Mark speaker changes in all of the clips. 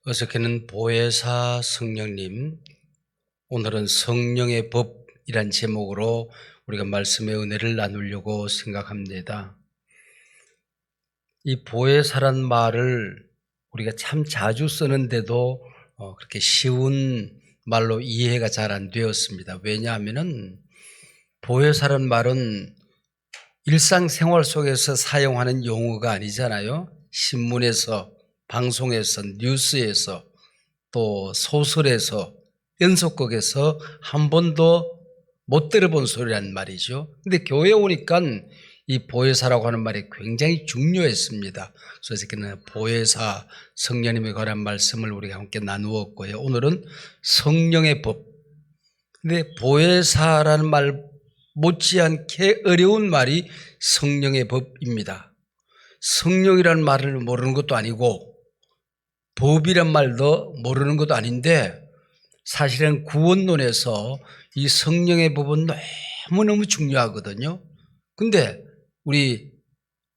Speaker 1: 어저께는 보혜사 성령님, 오늘은 성령의 법이란 제목으로 우리가 말씀의 은혜를 나누려고 생각합니다. 이 보혜사란 말을 우리가 참 자주 쓰는데도 그렇게 쉬운 말로 이해가 잘 안 되었습니다. 왜냐하면은 보혜사란 말은 일상생활 속에서 사용하는 용어가 아니잖아요. 신문에서, 방송에서, 뉴스에서, 또 소설에서, 연속극에서 한 번도 못 들어본 소리란 말이죠. 근데 교회에 오니까 이 보혜사라고 하는 말이 굉장히 중요했습니다. 그래서 이렇게 보혜사 성령님에 관한 말씀을 우리가 함께 나누었고요. 오늘은 성령의 법. 근데 보혜사라는 말 못지않게 어려운 말이 성령의 법입니다. 성령이라는 말을 모르는 것도 아니고 법이란 말도 모르는 것도 아닌데 사실은 구원론에서 이 성령의 법은 너무너무 중요하거든요. 근데 우리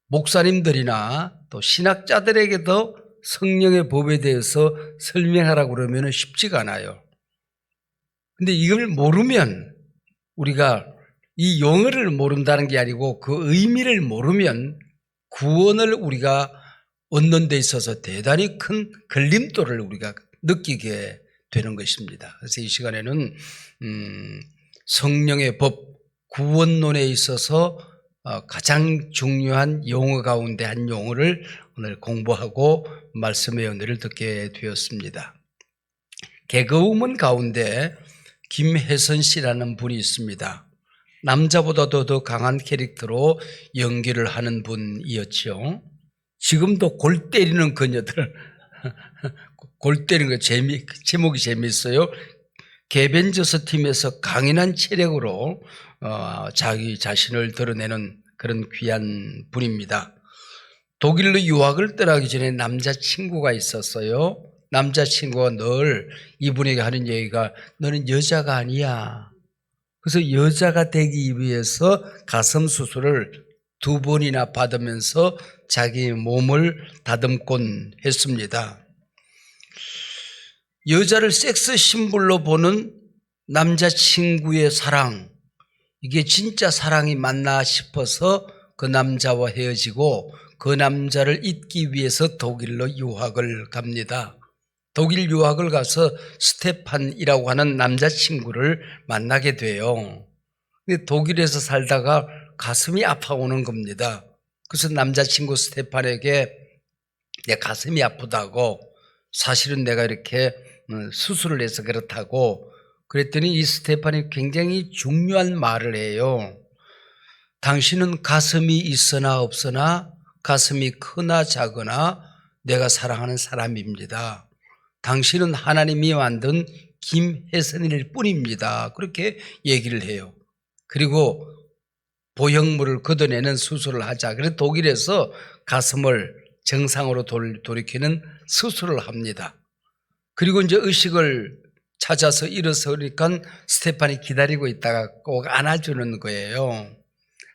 Speaker 1: 목사님들이나 또 신학자들에게도 성령의 법에 대해서 설명하라고 그러면 쉽지가 않아요. 근데 이걸 모르면 우리가 이 용어를 모른다는 게 아니고 그 의미를 모르면 구원을 우리가 얻는 데 있어서 대단히 큰 걸림돌을 우리가 느끼게 되는 것입니다. 그래서 이 시간에는 성령의 법, 구원론에 있어서 가장 중요한 용어 가운데 한 용어를 오늘 공부하고 말씀의 은혜를 듣게 되었습니다. 개그우먼 가운데 김혜선 씨라는 분이 있습니다. 남자보다도 더 강한 캐릭터로 연기를 하는 분이었죠. 지금도 골 때리는 그녀들, 골 때리는 거 제목이 재미있어요. 개벤저스 팀에서 강인한 체력으로 자기 자신을 드러내는 그런 귀한 분입니다. 독일로 유학을 떠나기 전에 남자친구가 있었어요. 남자친구가 늘 이분에게 하는 얘기가 너는 여자가 아니야. 그래서 여자가 되기 위해서 가슴 수술을 2번이나 받으면서 자기 몸을 다듬곤 했습니다. 여자를 섹스 심볼로 보는 남자친구의 사랑, 이게 진짜 사랑이 맞나 싶어서 그 남자와 헤어지고 그 남자를 잊기 위해서 독일로 유학을 갑니다. 독일 유학을 가서 스테판이라고 하는 남자친구를 만나게 돼요. 근데 독일에서 살다가 가슴이 아파오는 겁니다. 그래서 남자친구 스테판에게 내 가슴이 아프다고, 사실은 내가 이렇게 수술을 해서 그렇다고 그랬더니 이 스테판이 굉장히 중요한 말을 해요. 당신은 가슴이 있으나 없으나 가슴이 크나 작으나 내가 사랑하는 사람입니다. 당신은 하나님이 만든 김혜선일 뿐입니다. 그렇게 얘기를 해요. 그리고 보형물을 걷어내는 수술을 하자. 그래서 독일에서 가슴을 정상으로 돌이키는 수술을 합니다. 그리고 이제 의식을 찾아서 일어서니까 스테판이 기다리고 있다가 꼭 안아주는 거예요.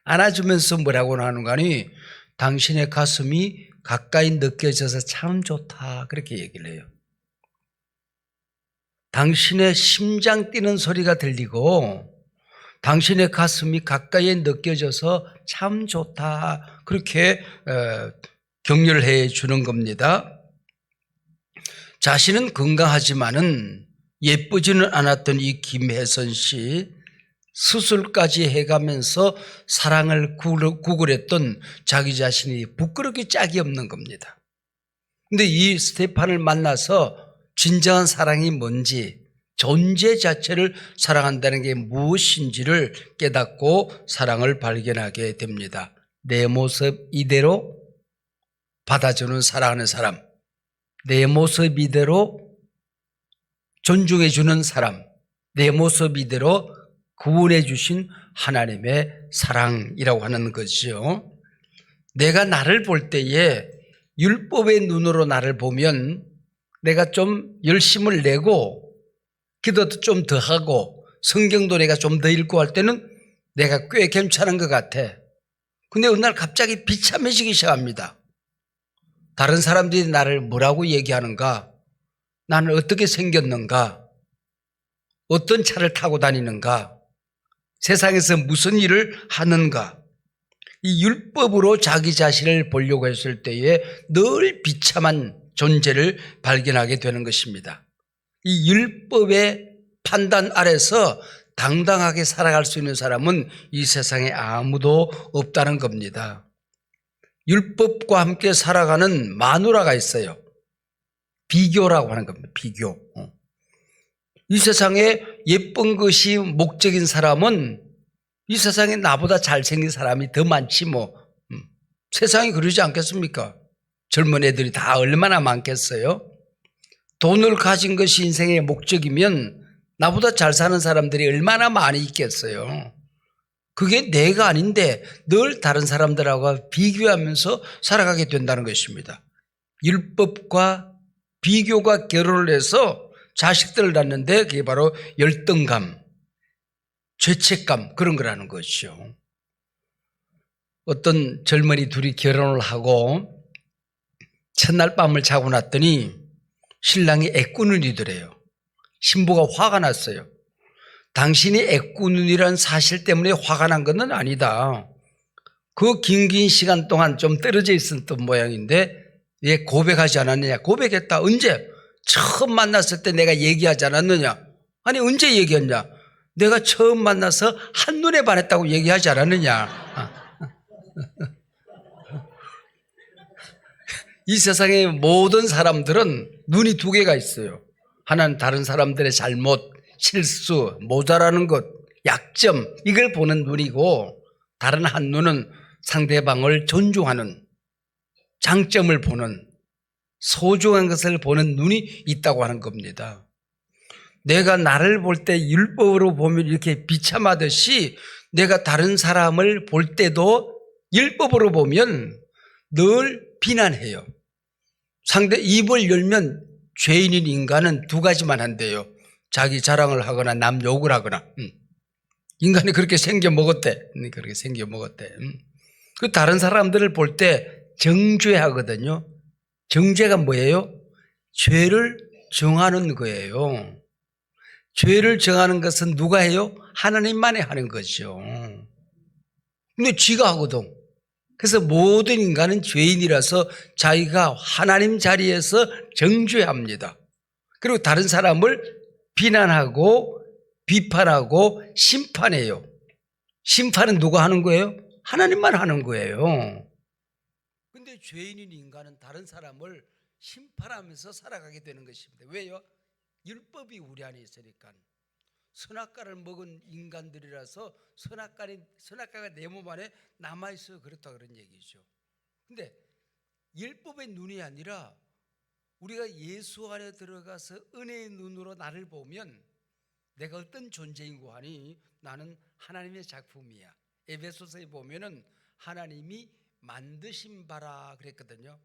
Speaker 1: 안아주면서 뭐라고 하는가 하니 당신의 가슴이 가까이 느껴져서 참 좋다. 그렇게 얘기를 해요. 당신의 심장 뛰는 소리가 들리고 당신의 가슴이 가까이 느껴져서 참 좋다. 그렇게 격려를 해 주는 겁니다. 자신은 건강하지만은 예쁘지는 않았던 이 김혜선 씨, 수술까지 해가면서 사랑을 구걸했던 자기 자신이 부끄럽게 짝이 없는 겁니다. 근데 이 스테판을 만나서 진정한 사랑이 뭔지, 존재 자체를 사랑한다는 게 무엇인지를 깨닫고 사랑을 발견하게 됩니다. 내 모습 이대로 받아주는 사랑하는 사람, 내 모습 이대로 존중해 주는 사람, 내 모습 이대로 구원해 주신 하나님의 사랑이라고 하는 거죠. 내가 나를 볼 때에 율법의 눈으로 나를 보면 내가 좀 열심을 내고 기도도 좀 더 하고 성경도 내가 좀 더 읽고 할 때는 내가 꽤 괜찮은 것 같아. 근데 어느 날 갑자기 비참해지기 시작합니다. 다른 사람들이 나를 뭐라고 얘기하는가? 나는 어떻게 생겼는가? 어떤 차를 타고 다니는가? 세상에서 무슨 일을 하는가? 이 율법으로 자기 자신을 보려고 했을 때에 늘 비참한 존재를 발견하게 되는 것입니다. 이 율법의 판단 아래서 당당하게 살아갈 수 있는 사람은 이 세상에 아무도 없다는 겁니다. 율법과 함께 살아가는 마누라가 있어요. 비교라고 하는 겁니다. 비교. 이 세상에 예쁜 것이 목적인 사람은 이 세상에 나보다 잘생긴 사람이 더 많지 뭐. 세상이 그러지 않겠습니까? 젊은 애들이 다 얼마나 많겠어요? 돈을 가진 것이 인생의 목적이면 나보다 잘 사는 사람들이 얼마나 많이 있겠어요? 그게 내가 아닌데 늘 다른 사람들하고 비교하면서 살아가게 된다는 것입니다. 율법과 비교가 결혼을 해서 자식들을 낳는데 그게 바로 열등감, 죄책감 그런 거라는 것이죠. 어떤 젊은이 둘이 결혼을 하고 첫날 밤을 자고 났더니 신랑이 애꾸눈이더래요. 신부가 화가 났어요. 당신이 애꾸눈이라는 사실 때문에 화가 난 것은 아니다. 그 긴 시간 동안 좀 떨어져 있었던 모양인데 왜 고백하지 않았느냐? 고백했다. 언제? 처음 만났을 때 내가 얘기하지 않았느냐? 아니 언제 얘기했냐? 내가 처음 만나서 한눈에 반했다고 얘기하지 않았느냐? 이 세상의 모든 사람들은 눈이 두 개가 있어요. 하나는 다른 사람들의 잘못, 실수, 모자라는 것, 약점 이걸 보는 눈이고 다른 한 눈은 상대방을 존중하는 장점을 보는 소중한 것을 보는 눈이 있다고 하는 겁니다. 내가 나를 볼 때 율법으로 보면 이렇게 비참하듯이 내가 다른 사람을 볼 때도 율법으로 보면 늘 비난해요. 상대 입을 열면 죄인인 인간은 두 가지만 한대요. 자기 자랑을 하거나 남 욕을 하거나. 인간이 그렇게 생겨 먹었대. 그렇게 생겨 먹었대. 그 다른 사람들을 볼 때 정죄하거든요. 정죄가 뭐예요? 죄를 정하는 거예요. 죄를 정하는 것은 누가 해요? 하나님만이 하는 거죠. 근데 쥐가 하거든. 그래서 모든 인간은 죄인이라서 자기가 하나님 자리에서 정죄합니다. 그리고 다른 사람을 비난하고 비판하고 심판해요. 심판은 누가 하는 거예요? 하나님만 하는 거예요. 근데 죄인인 인간은 다른 사람을 심판하면서 살아가게 되는 것입니다. 왜요? 율법이 우리 안에 있으니까. 선악과를 먹은 인간들이라서 선악과가 내 몸 안에 남아있어요. 그렇다 그런 얘기죠. 근데 율법의 눈이 아니라 우리가 예수 안에 들어가서 은혜의 눈으로 나를 보면 내가 어떤 존재인고 하니 나는 하나님의 작품이야. 에베소서에 보면은 하나님이 만드신 바라 그랬거든요.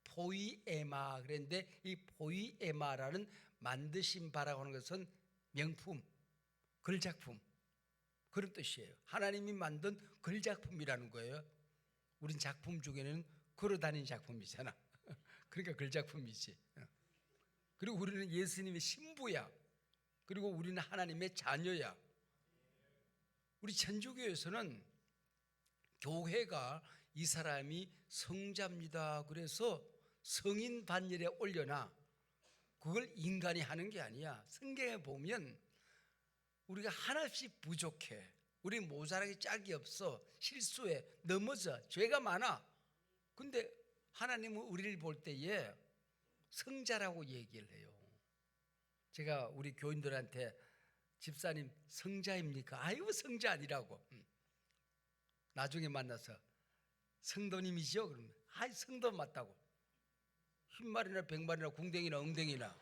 Speaker 1: 포이에마 그랬는데 이 포이에마라는 만드신 바라고 하는 것은 명품, 글작품 그런 뜻이에요. 하나님이 만든 글작품이라는 거예요. 우린 작품 중에는 걸어다니는 작품이잖아. 그러니까 글작품이지. 그리고 우리는 예수님의 신부야. 그리고 우리는 하나님의 자녀야. 우리 천주교에서는 교회가 이 사람이 성자입니다. 그래서 성인 반열에 올려놔. 그걸 인간이 하는 게 아니야. 성경에 보면 우리가 하나씩 부족해. 우리 모자라기 짝이 없어. 실수해. 넘어져. 죄가 많아. 근데 하나님은 우리를 볼 때에 성자라고 얘기를 해요. 제가 우리 교인들한테 집사님 성자입니까? 아이고 성자 아니라고. 나중에 만나서 성도님이시죠? 그러면 아이 성도 맞다고. 흰말이나 백말이나 궁뎅이나 엉덩이나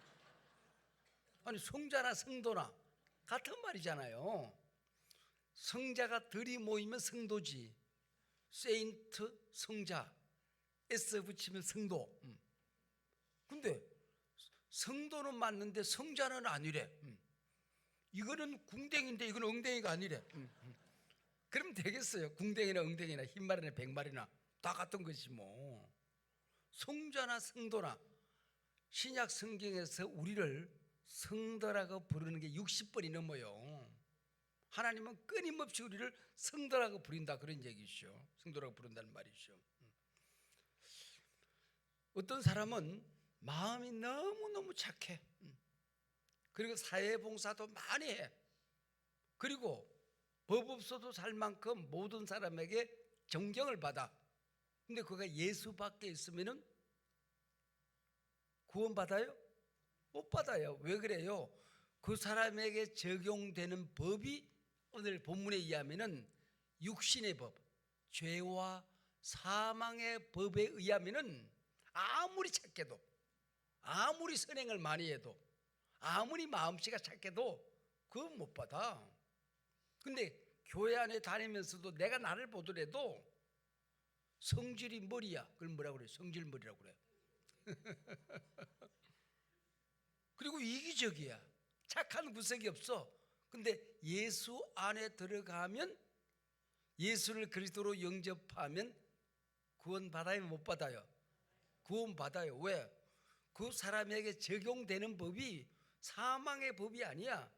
Speaker 1: 아니 성자나 성도나 같은 말이잖아요. 성자가 들이 모이면 성도지. 세인트 성자 S 붙이면 성도. 근데 성도는 맞는데 성자는 아니래. 이거는 궁뎅인데 이건 엉덩이가 아니래. 그럼 되겠어요. 궁뎅이나 엉덩이나 흰말이나 백말이나 다 같은 것이 뭐. 성자나 성도나 신약 성경에서 우리를 성도라고 부르는 게 60번이 넘어요. 하나님은 끊임없이 우리를 성도라고 부른다, 그런 얘기죠. 성도라고 부른다는 말이죠. 어떤 사람은 마음이 너무너무 착해. 그리고 사회봉사도 많이 해. 그리고 법 없어도 살 만큼 모든 사람에게 존경을 받아. 근데 그가 예수 밖에 있으면은 구원받아요? 못 받아요. 왜 그래요? 그 사람에게 적용되는 법이 오늘 본문에 의하면은 육신의 법, 죄와 사망의 법에 의하면은 아무리 착해도, 아무리 선행을 많이 해도, 아무리 마음씨가 착해도 그건 못 받아. 근데 교회 안에 다니면서도 내가 나를 보더라도 성질이 머리야. 그걸 뭐라고 그래? 성질머리라고 그래. 그리고 이기적이야. 착한 구석이 없어. 근데 예수 안에 들어가면, 예수를 그리스도로 영접하면 구원 받아요, 못 받아요? 구원 받아요. 왜? 그 사람에게 적용되는 법이 사망의 법이 아니야.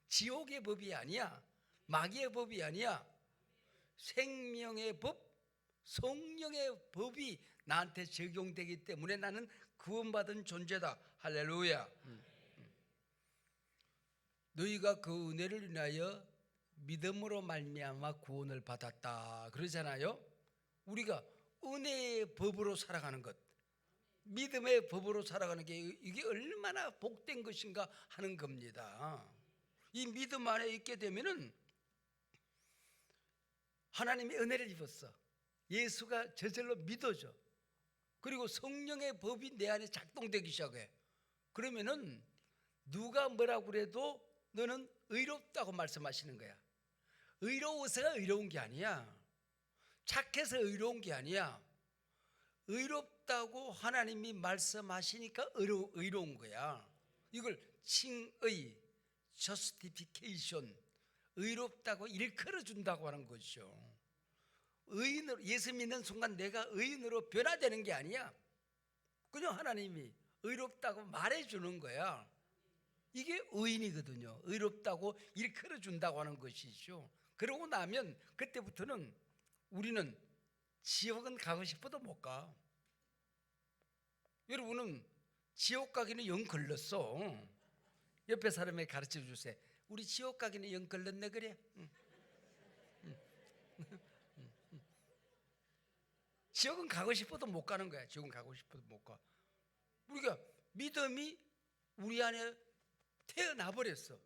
Speaker 1: 지옥의 법이 아니야. 마귀의 법이 아니야. 생명의 법, 성령의 법이 나한테 적용되기 때문에 나는 구원받은 존재다. 할렐루야. 너희가 그 은혜를 인하여 믿음으로 말미암아 구원을 받았다 그러잖아요. 우리가 은혜의 법으로 살아가는 것, 믿음의 법으로 살아가는 게 이게 얼마나 복된 것인가 하는 겁니다. 이 믿음 안에 있게 되면은 하나님의 은혜를 입었어. 예수가 저절로 믿어져. 그리고 성령의 법이 내 안에 작동되기 시작해. 그러면은 누가 뭐라고 그래도 너는 의롭다고 말씀하시는 거야. 의로워서가 의로운 게 아니야. 착해서 의로운 게 아니야. 의롭다고 하나님이 말씀하시니까 의로운 거야. 이걸 칭의, justification, 의롭다고 일컬어 준다고 하는 거죠. 의인으로, 예수 믿는 순간 내가 의인으로 변화되는 게 아니야. 그냥 하나님이 의롭다고 말해주는 거야. 이게 의인이거든요. 의롭다고 일컬어 준다고 하는 것이죠. 그러고 나면 그때부터는 우리는 지옥은 가고 싶어도 못 가. 여러분은 지옥 가기는 영 걸렸어. 옆에 사람에게 가르쳐 주세요. 우리 지옥 가기는 영 걸렸네 그래. 지옥은 가고 싶어도 못 가는 거야. 지옥은 가고 싶어도 못 가. 우리가 믿음이 우리 안에 태어나 버렸어.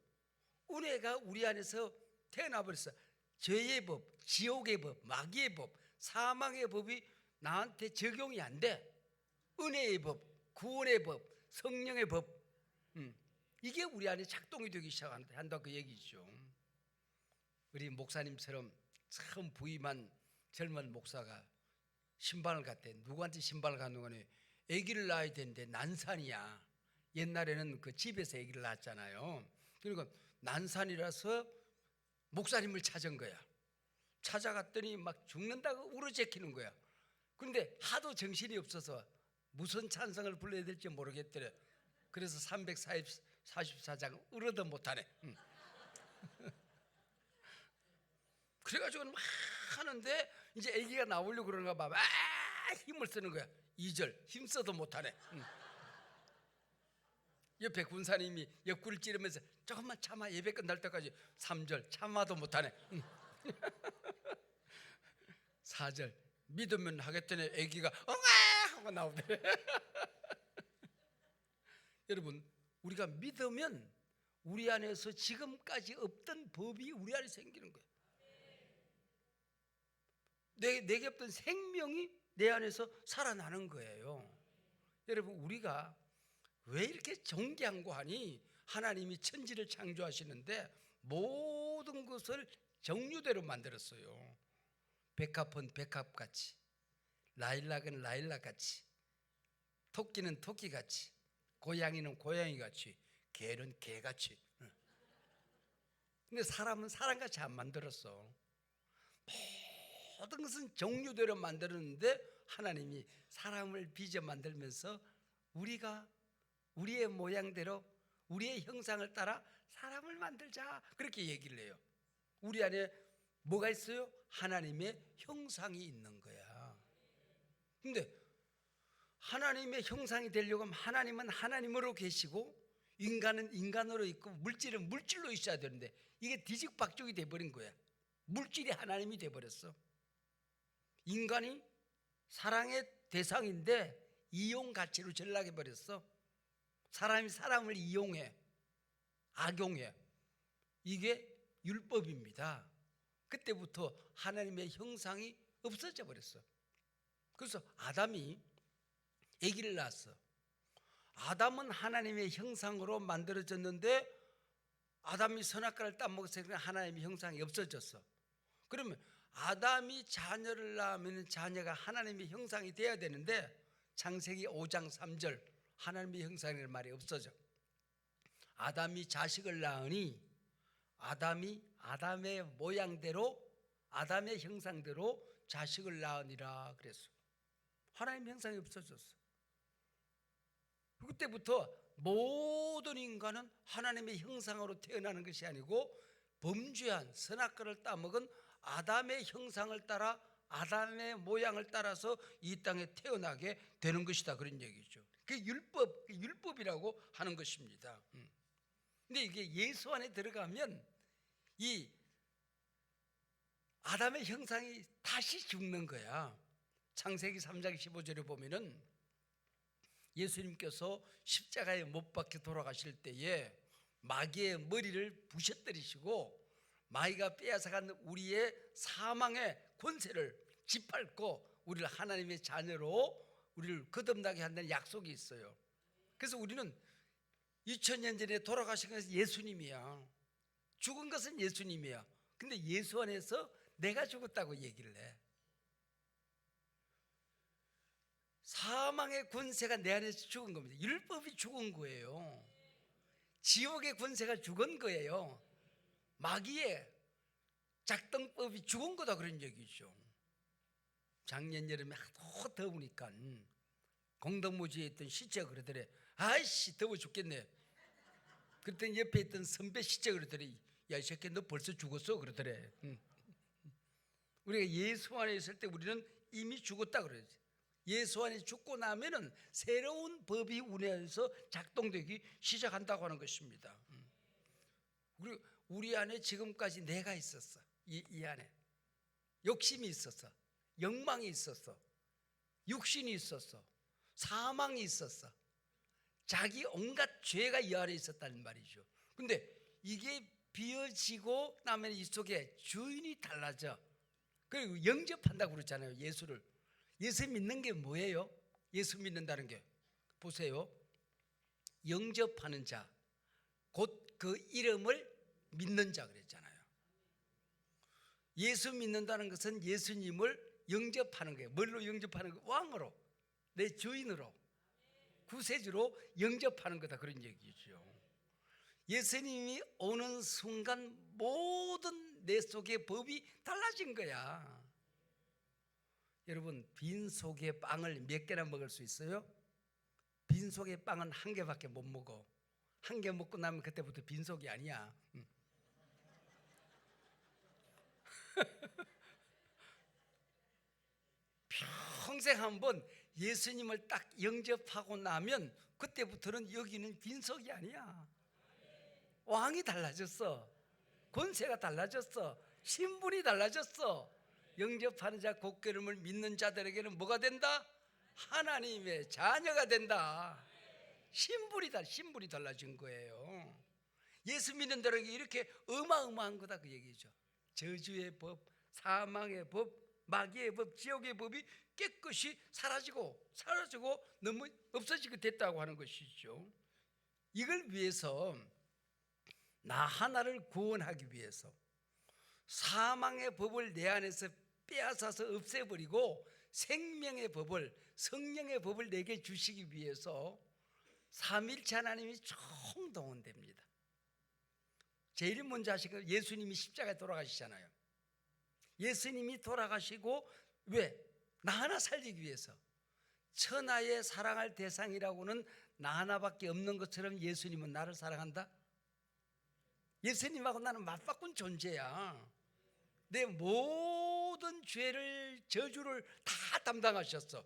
Speaker 1: 은혜가 우리 안에서 태어나 버렸어. 죄의 법, 지옥의 법, 마귀의 법, 사망의 법이 나한테 적용이 안 돼. 은혜의 법, 구원의 법, 성령의 법, 이게 우리 안에 작동이 되기 시작한다 그 얘기죠. 우리 목사님처럼 처음 부임한 젊은 목사가 신방을 갔대. 누구한테 신방을 가는 거니? 아기를 낳아야 되는데 난산이야. 옛날에는 그 집에서 아기를 낳았잖아요. 그러니까 난산이라서 목사님을 찾은 거야. 찾아갔더니 막 죽는다고 울어제키는 거야. 그런데 하도 정신이 없어서 무슨 찬성을 불러야 될지 모르겠더래. 그래서 344장 울어도 못하네. 그래가지고 막 하는데 이제 아기가 나오려고 그러는가 봐. 막 힘을 쓰는 거야. 2절 힘써도 못하네. 옆에 군사님이 옆구리를 찌르면서 조금만 참아, 예배 끝날 때까지. 3절 참아도 못하네. 4절 믿으면 하겠더니 아기가 엉아 하고 나오더래. 여러분, 우리가 믿으면 우리 안에서 지금까지 없던 법이 우리 안에 생기는 거예요. 내게 없던 생명이 내 안에서 살아나는 거예요. 여러분, 우리가 왜 이렇게 존귀한 거 하니? 하나님이 천지를 창조하시는데 모든 것을 정류대로 만들었어요. 백합은 백합같이, 라일락은 라일락같이, 토끼는 토끼같이, 고양이는 고양이같이, 개는 개같이. 근데 사람은 사람같이 안 만들었어. 모든 것은 정류대로 만들었는데 하나님이 사람을 빚어 만들면서 우리가 우리의 모양대로 우리의 형상을 따라 사람을 만들자, 그렇게 얘기를 해요. 우리 안에 뭐가 있어요? 하나님의 형상이 있는 거야. 근데 하나님의 형상이 되려고 하면 하나님은 하나님으로 계시고 인간은 인간으로 있고 물질은 물질로 있어야 되는데 이게 뒤죽박죽이 돼버린 거야. 물질이 하나님이 돼버렸어. 인간이 사랑의 대상인데 이용 가치로 전락해버렸어. 사람이 사람을 이용해, 악용해. 이게 율법입니다. 그때부터 하나님의 형상이 없어져 버렸어. 그래서 아담이 아기를 낳았어. 아담은 하나님의 형상으로 만들어졌는데 아담이 선악과를 따먹었으니까 하나님의 형상이 없어졌어. 그러면 아담이 자녀를 낳으면 자녀가 하나님의 형상이 돼야 되는데 창세기 5장 3절 하나님의 형상이라는 말이 없어져. 아담이 자식을 낳으니 아담이 아담의 모양대로 아담의 형상대로 자식을 낳으니라 그랬어. 하나님의 형상이 없어졌어. 그때부터 모든 인간은 하나님의 형상으로 태어나는 것이 아니고 범죄한 선악과를 따먹은 아담의 형상을 따라 아담의 모양을 따라서 이 땅에 태어나게 되는 것이다, 그런 얘기죠. 그게 율법이라고 하는 것입니다. 근데 이게 예수 안에 들어가면 이 아담의 형상이 다시 죽는 거야. 창세기 3장 15절에 보면은 예수님께서 십자가에 못 박혀 돌아가실 때에 마귀의 머리를 부셔뜨리시고 마귀가 빼앗아간 우리의 사망의 권세를 짓밟고 우리를 하나님의 자녀로 우리를 거듭나게 한다는 약속이 있어요. 그래서 우리는 2000년 전에 돌아가신 것은 예수님이야. 죽은 것은 예수님이야. 근데 예수 안에서 내가 죽었다고 얘기를 해. 사망의 권세가 내 안에서 죽은 겁니다. 율법이 죽은 거예요. 지옥의 권세가 죽은 거예요. 마귀의 작동법이 죽은 거다, 그런 얘기죠. 작년 여름에 하도 더우니까 공동묘지에 있던 시체가 그러더래. 아이씨 더워 죽겠네. 그랬더니 옆에 있던 선배 시체가 그러더래. 야, 이 새끼 너 벌써 죽었어, 그러더래. 우리가 예수 안에 있을 때 우리는 이미 죽었다 그러지. 예수 안에 죽고 나면은 새로운 법이 우리 안에서 작동되기 시작한다고 하는 것입니다. 우리 안에 지금까지 내가 있었어. 이 안에 욕심이 있었어, 욕망이 있었어, 육신이 있었어, 사망이 있었어, 자기 온갖 죄가 이 안에 있었다는 말이죠. 근데 이게 비어지고 나면 이 속에 주인이 달라져. 그리고 영접한다고 그러잖아요. 예수를. 예수 믿는 게 뭐예요? 예수 믿는다는 게 보세요. 영접하는 자, 곧 그 이름을 믿는 자 그랬잖아요. 예수 믿는다는 것은 예수님을 영접하는 거예요. 뭘로 영접하는 거예요? 왕으로, 내 주인으로, 구세주로 영접하는 거다, 그런 얘기죠. 예수님이 오는 순간 모든 내 속의 법이 달라진 거야. 여러분, 빈속에 빵을 몇 개나 먹을 수 있어요? 빈속에 빵은 한 개밖에 못 먹어. 한 개 먹고 나면 그때부터 빈속이 아니야. 평생 한번 예수님을 딱 영접하고 나면 그때부터는 여기는 빈속이 아니야. 왕이 달라졌어. 권세가 달라졌어. 신분이 달라졌어. 영접하는 자, 곧걸음을 믿는 자들에게는 뭐가 된다? 하나님의 자녀가 된다. 신분이 달라진 거예요. 예수 믿는 자들에게 이렇게 어마어마한 거다, 그 얘기죠. 저주의 법, 사망의 법, 마귀의 법, 지옥의 법이 깨끗이 사라지고 너무 없어지게 됐다고 하는 것이죠. 이걸 위해서 나 하나를 구원하기 위해서 사망의 법을 내 안에서 빼앗아서 없애버리고 생명의 법을, 성령의 법을 내게 주시기 위해서 삼위일체 하나님이 총동원됩니다. 제일 먼저 하신 건 예수님이 십자가에 돌아가시잖아요. 예수님이 돌아가시고 왜? 나 하나 살리기 위해서. 천하의 사랑할 대상이라고는 나 하나밖에 없는 것처럼 예수님은 나를 사랑한다? 예수님하고 나는 맞바꾼 존재야. 내 모든 죄를, 저주를 다 담당하셨어.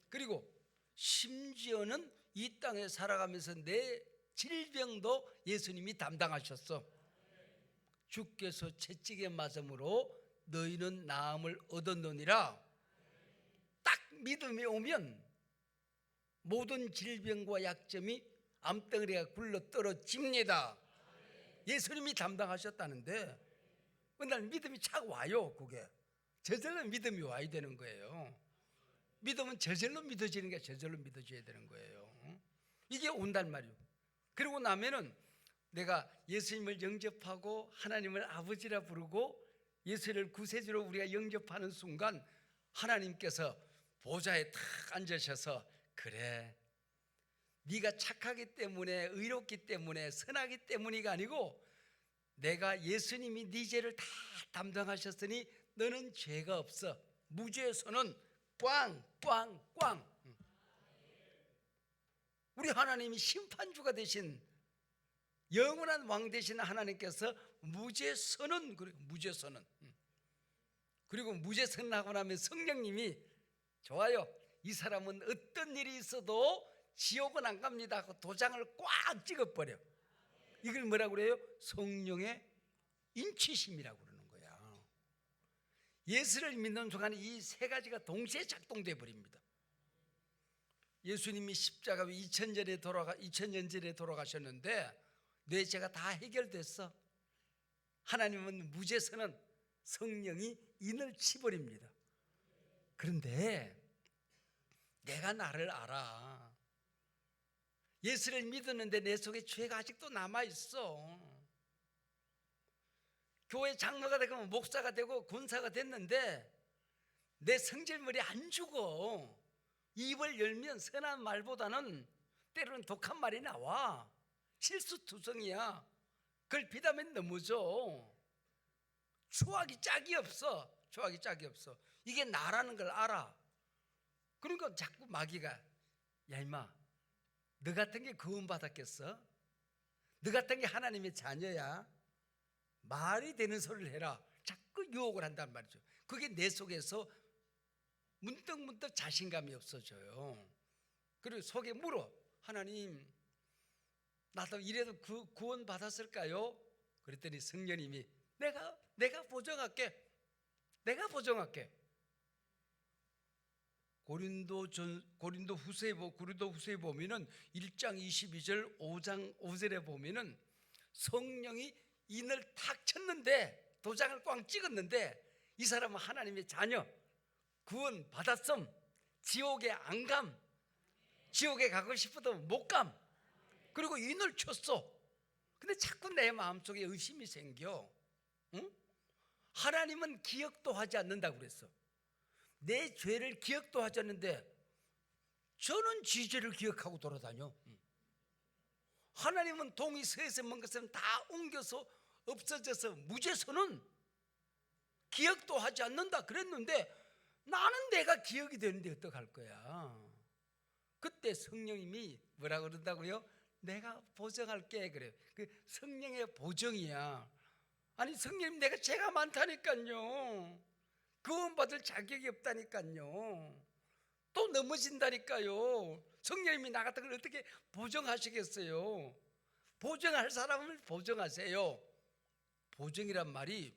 Speaker 1: 그리고 심지어는 이 땅에 살아가면서 내 질병도 예수님이 담당하셨어. 주께서 채찍에 맞음으로 너희는 나음을 얻었느니라. 딱 믿음이 오면 모든 질병과 약점이 암덩어리가 굴러 떨어집니다. 예수님이 담당하셨다는데 날 믿음이 착 와요. 그게 저절로 믿음이 와야 되는 거예요. 믿음은 저절로 믿어지는 게 저절로 믿어져야 되는 거예요. 이게 온단 말이에요. 그러고 나면은 내가 예수님을 영접하고 하나님을 아버지라 부르고 예수를 구세주로 우리가 영접하는 순간 하나님께서 보좌에 탁 앉으셔서 그래, 네가 착하기 때문에, 의롭기 때문에, 선하기 때문이가 아니고 내가 예수님이 네 죄를 다 담당하셨으니 너는 죄가 없어. 무죄에서는 꽝꽝꽝. 우리 하나님이 심판주가 되신 영원한 왕 되신 하나님께서 무죄선언, 무죄선언. 그리고 무죄선언 하고 나면 성령님이 좋아요, 이 사람은 어떤 일이 있어도 지옥은 안 갑니다 하고 도장을 꽉 찍어버려. 이걸 뭐라고 그래요? 성령의 인치심이라고 그러는 거야. 예수를 믿는 순간 이 세 가지가 동시에 작동돼 버립니다. 예수님이 십자가 2000년 전에 돌아가셨는데 내 죄가 다 해결됐어. 하나님은 무죄선언, 성령이 인을 치버립니다. 그런데 내가 나를 알아. 예수를 믿었는데 내 속에 죄가 아직도 남아있어. 교회 장로가 되고 목사가 되고 군사가 됐는데 내 성질머리 안 죽어. 입을 열면 선한 말보다는 때로는 독한 말이 나와. 실수투성이야. 그걸 비담면 넘어져. 추악이 짝이 없어. 추악이 짝이 없어. 이게 나라는 걸 알아. 그러니까 자꾸 마귀가 야 임마, 너 같은 게 구원 받았겠어? 너 같은 게 하나님의 자녀야? 말이 되는 소리를 해라. 자꾸 유혹을 한단 말이죠. 그게 내 속에서 문득문득 자신감이 없어져요. 그리고 속에 물어. 하나님, 나도 이래도 구원 받았을까요? 그랬더니 성령님이 내가 보증할게. 내가 보증할게. 고린도 후서에 보면은 1장 22절, 5장 5절에 보면은 성령이 인을 탁 쳤는데, 도장을 꽝 찍었는데 이 사람은 하나님의 자녀, 구원 받았음, 지옥에 안 감, 지옥에 가고 싶어도 못 감. 그리고 인을 쳤어. 근데 자꾸 내 마음속에 의심이 생겨. 응? 하나님은 기억도 하지 않는다고 그랬어. 내 죄를 기억도 하지 않는데 저는 지 죄를 기억하고 돌아다녀. 하나님은 동이 서에서 먼 것은 다 옮겨서 없어져서 무죄서는 기억도 하지 않는다 그랬는데 나는 내가 기억이 되는데 어떡할 거야. 그때 성령님이 뭐라고 그런다고요? 내가 보정할게 그래요. 그 성령의 보정이야. 아니 성령님, 내가 죄가 많다니까요. 구원받을 자격이 없다니까요. 또 넘어진다니까요. 성령님이 나 같은 걸 어떻게 보정하시겠어요? 보정할 사람을 보정하세요. 보정이란 말이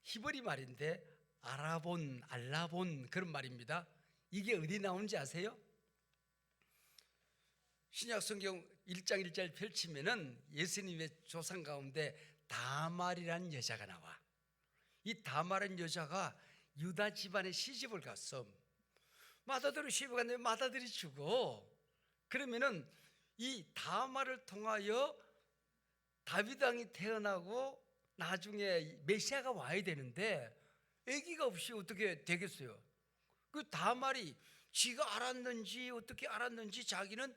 Speaker 1: 히브리 말인데 알라본 그런 말입니다. 이게 어디 나오는지 아세요? 신약 성경 1장 1절 펼치면은 예수님의 조상 가운데 다말이라는 여자가 나와. 이 다말은 여자가 유다 집안에 시집을 갔어. 맏아들이 시집을 갔는데 맏아들이 죽어. 그러면은 이 다말을 통하여 다윗 왕이 태어나고 나중에 메시아가 와야 되는데 아기가 없이 어떻게 되겠어요? 그 다말이 지가 알았는지 어떻게 알았는지 자기는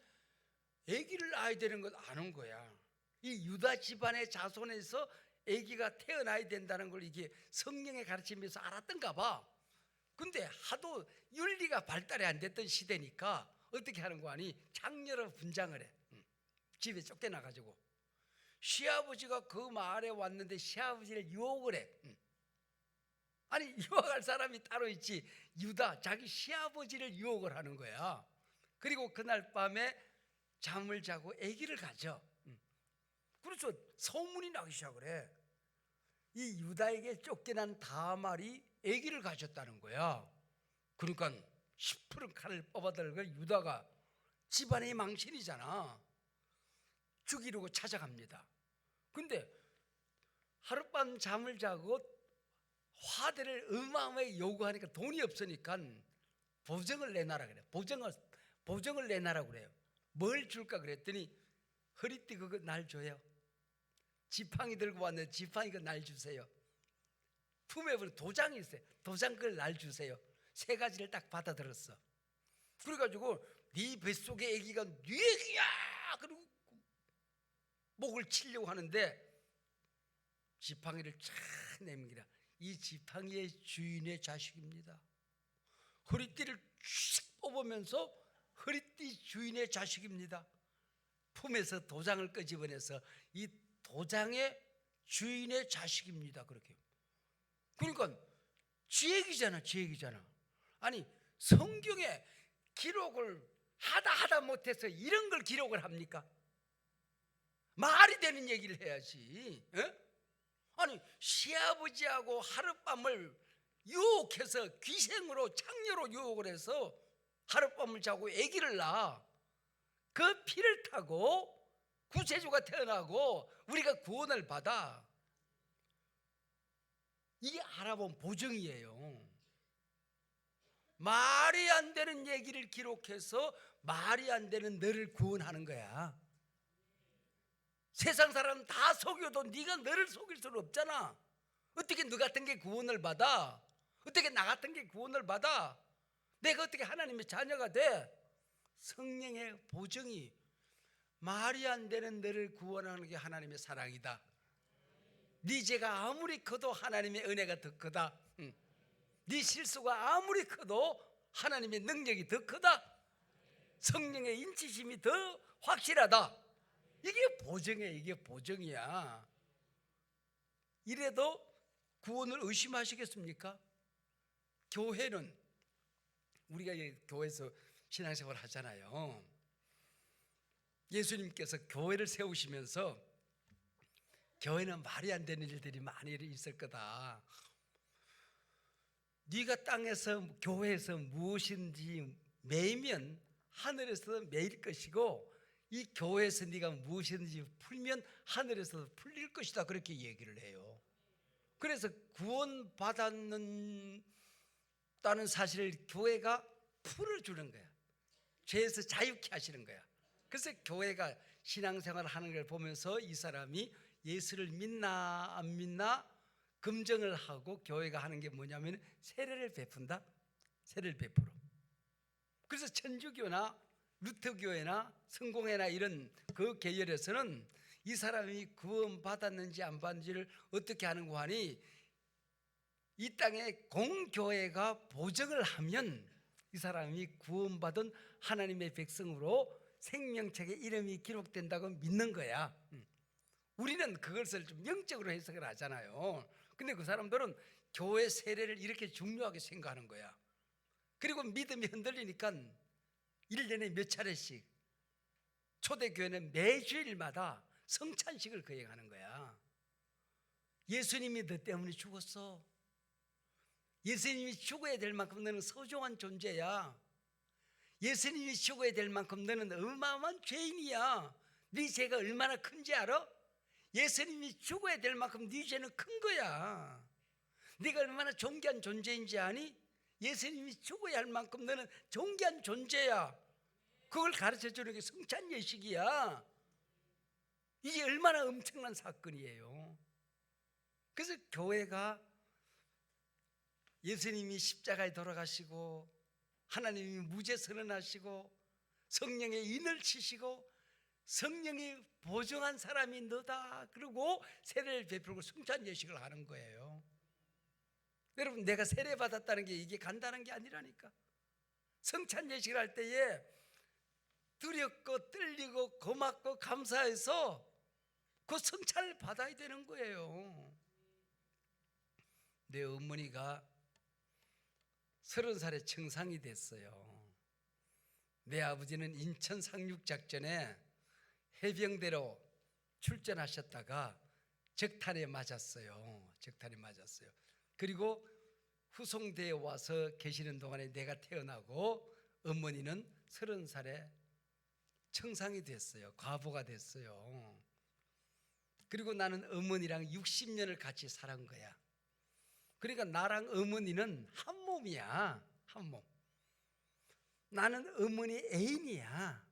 Speaker 1: 아기를 낳아야 되는 걸 아는 거야. 이 유다 집안의 자손에서 아기가 태어나야 된다는 걸 이게 성령의 가르침에서 알았던가 봐. 근데 하도 윤리가 발달이 안 됐던 시대니까 어떻게 하는 거 아니? 장녀로 분장을 해. 집에 쫓겨나가지고 시아버지가 그 마을에 왔는데 시아버지를 유혹을 해. 아니 유혹할 사람이 따로 있지. 유다 자기 시아버지를 유혹을 하는 거야. 그리고 그날 밤에 잠을 자고 아기를 가져. 그래서 소문이 나기 시작을 해. 이 유다에게 쫓겨난 다말이 아기를 가졌다는 거야. 그러니까 시퍼런 칼을 뽑아들고 유다가 집안의 망신이잖아. 죽이려고 찾아갑니다. 근데 하룻밤 잠을 자고 화대를 어마어마하게 요구하니까 돈이 없으니까 보증을 내놔라 그래. 보증을 내놔라 그래요. 뭘 줄까 그랬더니 허리띠 그거 날 줘요. 지팡이 들고 왔는데 지팡이 그거 날 주세요. 품에 보면 도장이 있어요. 도장 그걸 날 주세요. 세 가지를 딱 받아들었어. 그래가지고 네 뱃속에 아기가 네 아기야. 그리고 목을 치려고 하는데 지팡이를 쫙 내밀기라. 이 지팡이의 주인의 자식입니다. 허리띠를 쭉 뽑으면서 허리띠 주인의 자식입니다. 품에서 도장을 끄집어내서 이 도장의 주인의 자식입니다. 그렇게. 그러니까 지 얘기잖아. 지 얘기잖아. 아니 성경에 기록을 하다 못해서 이런 걸 기록을 합니까? 말이 되는 얘기를 해야지. 에? 아니 시아버지하고 하룻밤을 유혹해서 귀생으로 창녀로 유혹을 해서 하룻밤을 자고 아기를 낳아. 그 피를 타고 구세주가 태어나고 우리가 구원을 받아. 이게 알아본 보증이에요. 말이 안 되는 얘기를 기록해서 말이 안 되는 너를 구원하는 거야. 세상 사람 다 속여도 네가 너를 속일 수는 없잖아. 어떻게 너 같은 게 구원을 받아? 어떻게 나 같은 게 구원을 받아? 내가 어떻게 하나님의 자녀가 돼? 성령의 보증이 말이 안 되는 너를 구원하는 게 하나님의 사랑이다. 네 죄가 아무리 커도 하나님의 은혜가 더 크다. 네 실수가 아무리 커도 하나님의 능력이 더 크다. 성령의 인치심이 더 확실하다. 이게 보증이야. 이게 보증이야. 이래도 구원을 의심하시겠습니까? 교회는 우리가 교회에서 신앙생활 하잖아요. 예수님께서 교회를 세우시면서 교회는 말이 안 되는 일들이 많이 있을 거다. 네가 땅에서 교회에서 무엇인지 매이면 하늘에서 매일 것이고 이 교회에서 네가 무엇이든지 풀면 하늘에서 풀릴 것이다. 그렇게 얘기를 해요. 그래서 구원받았다는 사실을 교회가 풀어주는 거야. 죄에서 자유케 하시는 거야. 그래서 교회가 신앙생활을 하는 걸 보면서 이 사람이 예수를 믿나 안 믿나 검증을 하고 교회가 하는 게 뭐냐면 세례를 베푼다. 세례를 베풀어. 그래서 천주교나 루터교회나 성공회나 이런 그 계열에서는 이 사람이 구원받았는지 안 받는지를 어떻게 하는 거 하니 이 땅에 공교회가 보증을 하면 이 사람이 구원받은 하나님의 백성으로 생명책에 이름이 기록된다고 믿는 거야. 우리는 그것을 좀 영적으로 해석을 하잖아요. 근데 그 사람들은 교회 세례를 이렇게 중요하게 생각하는 거야. 그리고 믿음이 흔들리니까 1년에 몇 차례씩 초대교회는 매주일마다 성찬식을 거행하는 거야. 예수님이 너 때문에 죽었어. 예수님이 죽어야 될 만큼 너는 소중한 존재야. 예수님이 죽어야 될 만큼 너는 어마어마한 죄인이야. 네 죄가 얼마나 큰지 알아? 예수님이 죽어야 될 만큼 네 죄는 큰 거야. 네가 얼마나 존귀한 존재인지 아니? 예수님이 죽어야 할 만큼 너는 존귀한 존재야. 그걸 가르쳐주는 게 성찬 예식이야. 이게 얼마나 엄청난 사건이에요. 그래서 교회가 예수님이 십자가에 돌아가시고 하나님이 무죄 선언하시고 성령의 인을 치시고 성령이 보증한 사람이 너다. 그리고 세례를 베풀고 성찬 예식을 하는 거예요. 여러분, 내가 세례 받았다는 게 이게 간단한 게 아니라니까. 성찬 예식을 할 때에 두렵고 떨리고 고맙고 감사해서 그 성찬을 받아야 되는 거예요. 내 어머니가 30살에 청상이 됐어요. 내 아버지는 인천 상륙작전에 해병대로 출전하셨다가 적탄에 맞았어요. 적탄에 맞았어요. 그리고 후송대에 와서 계시는 동안에 내가 태어나고 어머니는 30살에 청상이 됐어요. 과부가 됐어요. 그리고 나는 어머니랑 60년을 같이 살은 거야. 그러니까 나랑 어머니는 한 몸이야. 한 몸. 나는 어머니 애인이야.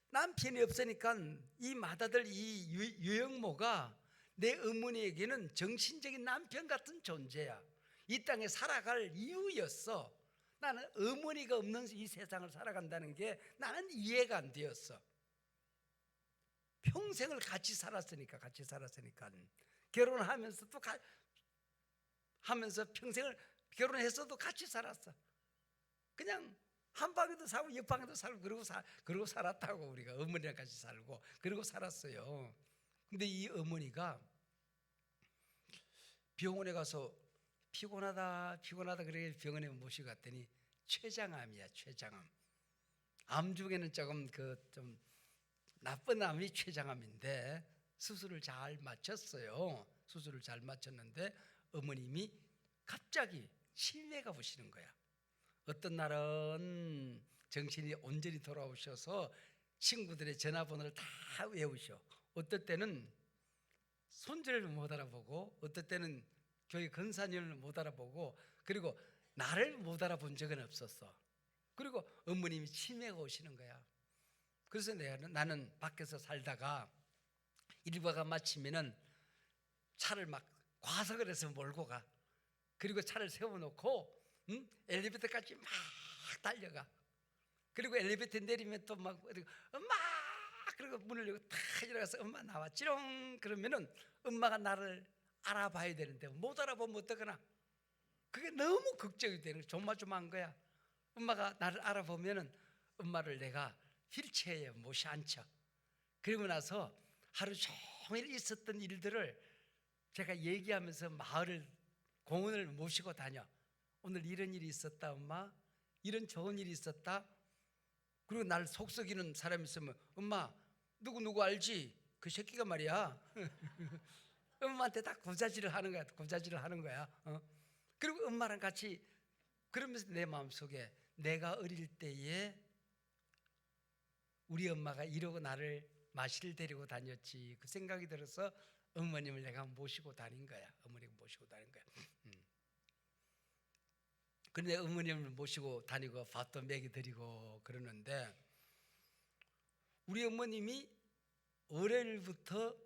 Speaker 1: 남편이 없으니까 이 맏아들 이 유영모가 내 어머니에게는 정신적인 남편 같은 존재야. 이 땅에 살아갈 이유였어. 나는 어머니가 없는 이 세상을 살아간다는 게 나는 이해가 안 되었어. 평생을 같이 살았으니까 결혼하면서도 하면서 평생을 결혼했어도 같이 살았어. 그냥 한 방에도 살고 옆 방에도 살고 그러고 살았다고. 우리가 어머니랑 같이 살고 그러고 살았어요. 근데 이 어머니가 병원에 가서 피곤하다 그래 병원에 모시고 갔더니 췌장암이야. 췌장암. 암 중에는 조금 좀 나쁜 암이 췌장암인데 수술을 잘 마쳤어요. 수술을 잘 마쳤는데 어머님이 갑자기 치매가 오시는 거야. 어떤 날은 정신이 온전히 돌아오셔서 친구들의 전화번호를 다 외우셔. 어떨 때는 손절을 못 알아보고 어떨 때는 교회 권사님을 못 알아보고 그리고 나를 못 알아본 적은 없었어. 그리고 어머님이 치매가 오시는 거야. 그래서 나는 밖에서 살다가 일과가 마치면은 차를 막 과석을 해서 몰고 가. 그리고 차를 세워놓고 엘리베이터까지 막 달려가. 그리고 엘리베이터 내리면 또 막 엄마 그리고 문을 열고 탁 일어나서 엄마 나왔지롱 그러면은 엄마가 나를 알아봐야 되는데 못 알아보면 어떡하나. 그게 너무 걱정이 되는 거야. 조마조마한 거야. 엄마가 나를 알아보면은 엄마를 내가 휠체어에 모셔 앉혀. 그리고 나서 하루 종일 있었던 일들을 제가 얘기하면서 마을을 공원을 모시고 다녀. 오늘 이런 일이 있었다 엄마. 이런 좋은 일이 있었다. 그리고 날 속썩이는 사람이 있으면 엄마 누구 알지? 그 새끼가 말이야. 엄마한테 다 고자질을 하는 거야. 그리고 엄마랑 같이 그러면서 내 마음속에 내가 어릴 때에 우리 엄마가 이러고 나를 마실 데리고 다녔지 그 생각이 들어서 어머님을 내가 모시고 다닌 거야. 그런데 어머님을 모시고 다니고 밥도 먹여드리고 그러는데 우리 어머님이 월요일부터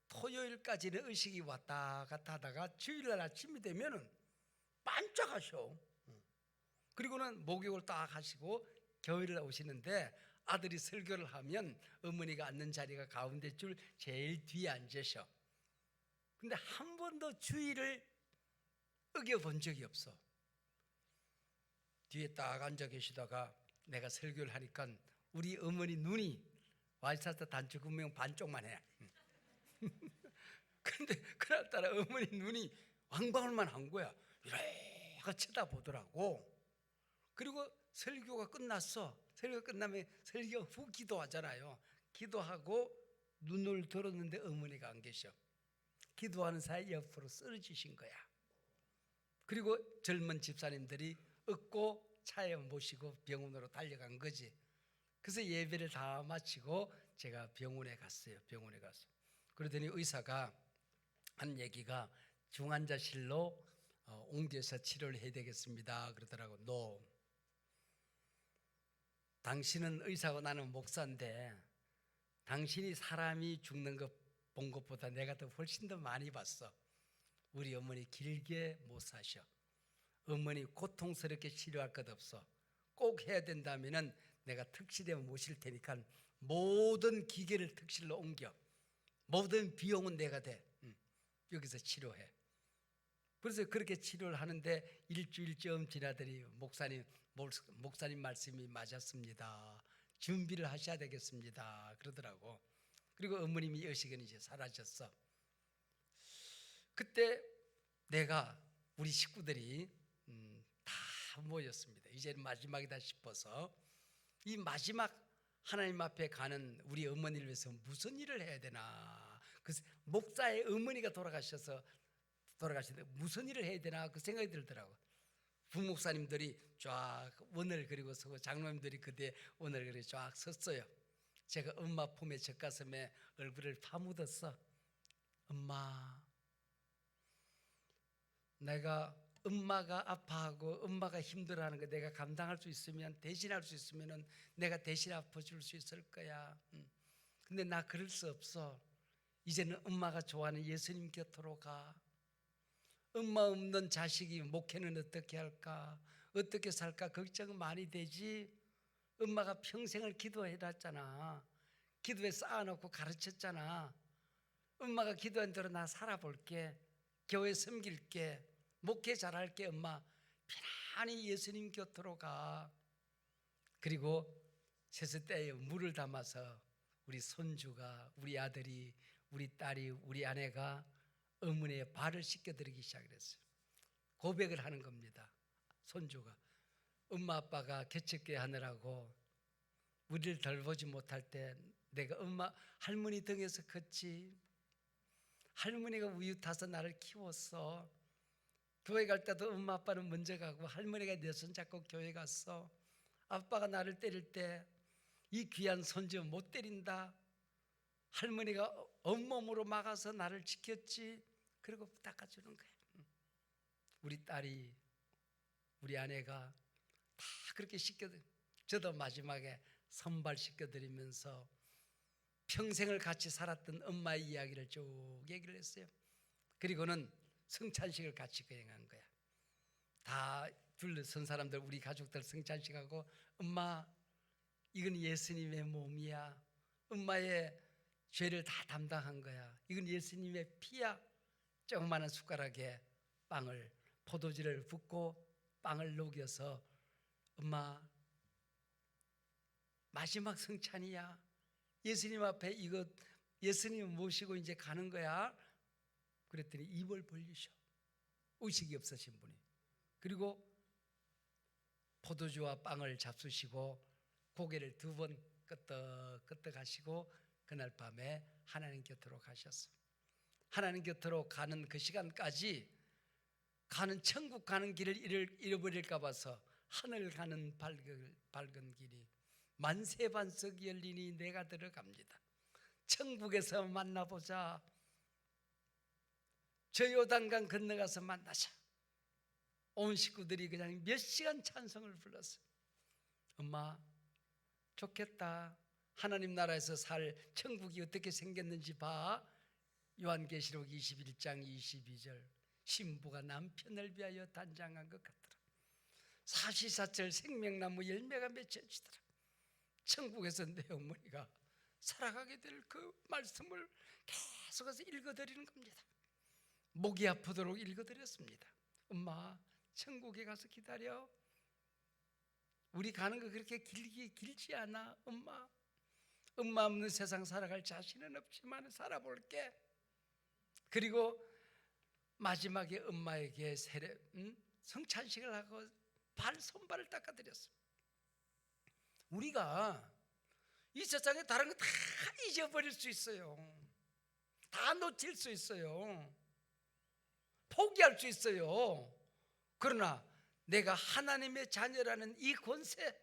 Speaker 1: 토요일까지는 의식이 왔다 갔다 하다가 주일날 아침이 되면은 반짝하셔. 그리고는 목욕을 딱 하시고 교회를 오시는데 아들이 설교를 하면 어머니가 앉는 자리가 가운데 줄 제일 뒤에 앉으셔. 근데 한 번도 주의를 어겨본 적이 없어. 뒤에 딱 앉아 계시다가 내가 설교를 하니까 우리 어머니 눈이 와이사스 단축 운명 반쪽만 해. 근데 그날따라 어머니 눈이 왕방울만 한 거야. 이래가 쳐다보더라고. 그리고 설교가 끝났어. 설교가 끝나면 설교 후 기도하잖아요. 기도하고 눈을 들었는데 어머니가 안 계셔. 기도하는 사이 옆으로 쓰러지신 거야. 그리고 젊은 집사님들이 업고 차에 모시고 병원으로 달려간 거지. 그래서 예배를 다 마치고 제가 병원에 갔어요. 병원에 가서 그러더니 의사가 한 얘기가 중환자실로 옮겨서 치료를 해야 되겠습니다 그러더라고. No. 당신은 의사고 나는 목사인데 당신이 사람이 죽는 것 본 것보다 내가 더 훨씬 더 많이 봤어. 우리 어머니 길게 못 사셔. 어머니 고통스럽게 치료할 것 없어. 꼭 해야 된다면은 내가 특실에 모실 테니까 모든 기계를 특실로 옮겨. 모든 비용은 내가 돼. 여기서 치료해. 그래서 그렇게 치료를 하는데 일주일쯤 지나더니 목사님 말씀이 맞았습니다. 준비를 하셔야 되겠습니다. 그러더라고. 그리고 어머님이 여식은 이제 사라졌어. 그때 내가 우리 식구들이 다 모였습니다. 이제는 마지막이다 싶어서 이 마지막 하나님 앞에 가는 우리 어머니를 위해서 무슨 일을 해야 되나, 그 목사의 어머니가 돌아가시는데 무슨 일을 해야 되나 그 생각이 들더라고. 부목사님들이 쫙 원을 그리고 서고 장로님들이 그때 원을 그리고 쫙 섰어요. 제가 엄마 품에 젖가슴에 얼굴을 파묻었어. 엄마, 내가 엄마가 아파하고 엄마가 힘들어하는 거 내가 감당할 수 있으면, 대신할 수 있으면 내가 대신 아파줄 수 있을 거야. 근데 나 그럴 수 없어. 이제는 엄마가 좋아하는 예수님 곁으로 가. 엄마 없는 자식이 목회는 어떻게 할까, 어떻게 살까 걱정 많이 되지. 엄마가 평생을 기도해놨잖아. 기도에 쌓아놓고 가르쳤잖아. 엄마가 기도한 대로 나 살아볼게. 교회 섬길게. 목회 잘할게. 엄마 편안히 예수님 곁으로 가. 그리고 세숫대에 물을 담아서 우리 손주가, 우리 아들이, 우리 딸이, 우리 아내가 어머니의 발을 씻겨드리기 시작했어요. 고백을 하는 겁니다. 손주가 엄마 아빠가 개척교회 하느라고 우리를 돌보지 못할 때 내가 엄마 할머니 등에서 컸지. 할머니가 우유 타서 나를 키웠어. 교회 갈 때도 엄마 아빠는 먼저 가고 할머니가 내 손 잡고 교회 갔어. 아빠가 나를 때릴 때 이 귀한 손주 못 때린다. 할머니가 온몸으로 막아서 나를 지켰지. 그리고 닦아주는 거야. 우리 딸이, 우리 아내가 다 그렇게 씻겨드려. 저도 마지막에 선발 씻겨드리면서 평생을 같이 살았던 엄마의 이야기를 쭉 얘기를 했어요. 그리고는 성찬식을 같이 거행한 거야. 다 둘러선 사람들, 우리 가족들 성찬식하고, 엄마 이건 예수님의 몸이야. 엄마의 죄를 다 담당한 거야. 이건 예수님의 피야. 조그마한 숟가락에 빵을, 포도주를 붓고 빵을 녹여서, 엄마 마지막 성찬이야. 예수님 앞에 이거 예수님 모시고 이제 가는 거야. 그랬더니 입을 벌리셔. 의식이 없으신 분이. 그리고 포도주와 빵을 잡수시고 고개를 두 번 끄덕끄덕 하시고 그날 밤에 하나님 곁으로 가셨어. 하나님 곁으로 가는 그 시간까지, 가는 천국 가는 길을 잃어버릴까 봐서 하늘 가는 밝은 길이 만세반석이 열리니 내가 들어갑니다. 천국에서 만나보자. 저 요단강 건너가서 만나자. 온 식구들이 그냥 몇 시간 찬송을 불렀어요. 엄마 좋겠다. 하나님 나라에서 살 천국이 어떻게 생겼는지 봐. 요한계시록 21장 22절. 신부가 남편을 위하여 단장한 것 같더라. 사시사철 생명나무 열매가 맺혀지더라. 천국에서 내 어머니가 살아가게 될 그 말씀을 계속해서 읽어드리는 겁니다. 목이 아프도록 읽어드렸습니다. 엄마 천국에 가서 기다려. 우리 가는 거 그렇게 길지 않아. 엄마 없는 세상 살아갈 자신은 없지만 살아볼게. 그리고 마지막에 엄마에게 성찬식을 하고 손발을 닦아드렸어. 우리가 이 세상에 다른 거 다 잊어버릴 수 있어요. 다 놓칠 수 있어요. 포기할 수 있어요. 그러나 내가 하나님의 자녀라는 이 권세,